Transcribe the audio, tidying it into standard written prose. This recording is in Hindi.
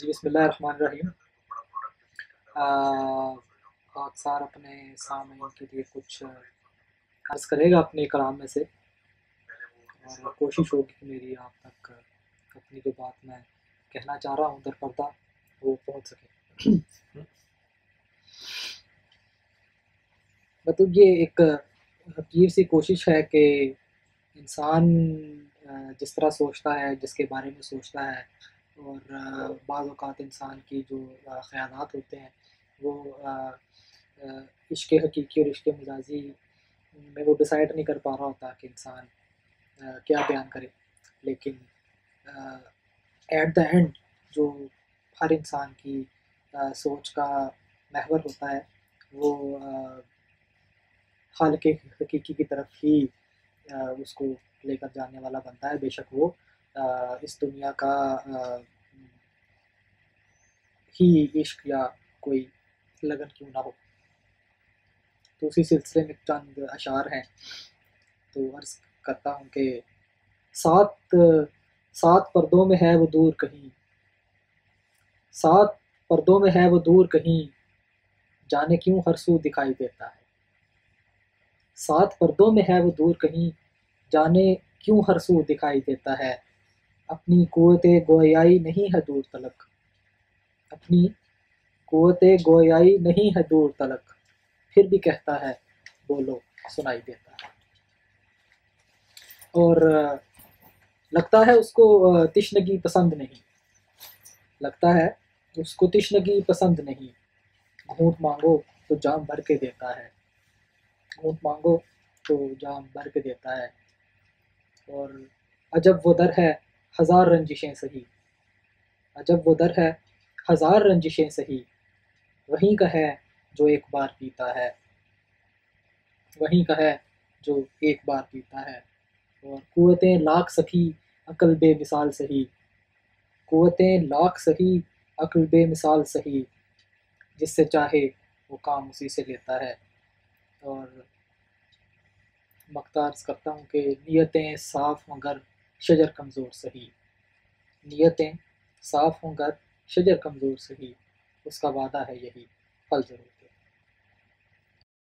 बिस्मिल्लाहिर्रहमानिर्रहीम। खाकसार अपने सामईन के लिए कुछ अर्ज़ करेगा अपने कलाम में से, और कोशिश होगी कि मेरी आप तक अपनी जो बात मैं कहना चाह रहा हूँ दर पर्दा वो पहुँच सके। मतलब ये एक हकीर सी कोशिश है कि इंसान जिस तरह सोचता है, जिसके बारे में सोचता है, और बाज़ औक़ात इंसान की जो ख़यालात होते हैं वो इश्क़ हकीकी और इश्क़ मजाजी में वो डिसाइड नहीं कर पा रहा होता कि इंसान क्या बयान करे। लेकिन एट द एंड जो हर इंसान की सोच का महवर होता है वो खालिक़ हकीकी की तरफ ही उसको लेकर जाने वाला बनता है, बेशक वो इस दुनिया का ही इश्क या कोई लगन क्यों ना हो। तो उसी सिलसिले में चंद अशार हैं, तो अर्ज़ करता हूँ कि सात सात पर्दों में है वो दूर कहीं, सात पर्दों में है वो दूर कहीं, जाने क्यों हर सू दिखाई देता है। सात पर्दों में है वो दूर कहीं, जाने क्यों हर सू दिखाई देता है। अपनी कुव्वते गोयाई नहीं है दूर तलक, अपनी कुव्वते गोयाई नहीं है दूर तलक, फिर भी कहता है बोलो सुनाई देता है। और लगता है उसको तिश्नगी पसंद नहीं, लगता है उसको तिश्नगी पसंद नहीं, घूंट मांगो तो जाम भर के देता है, घूंट मांगो तो जाम भर के देता है। और अजब वो दर है हज़ार रंजिशें सही, अजब वो दर है हज़ार रंजिशें सही, वहीं का है जो एक बार पीता है, वहीं का है जो एक बार पीता है। और कुव्वतें लाख सखी अक्ल बेमिसाल सही, कुव्वतें लाख सही अक्ल बेमिसाल सही, जिससे चाहे वो काम उसी से लेता है। और मख्तार करता हूँ कि नियतें साफ़ मगर शजर कमज़ोर सही, नियतें साफ़ मगर शजर कमज़ोर सही, उसका वादा है यही फल ज़रूर।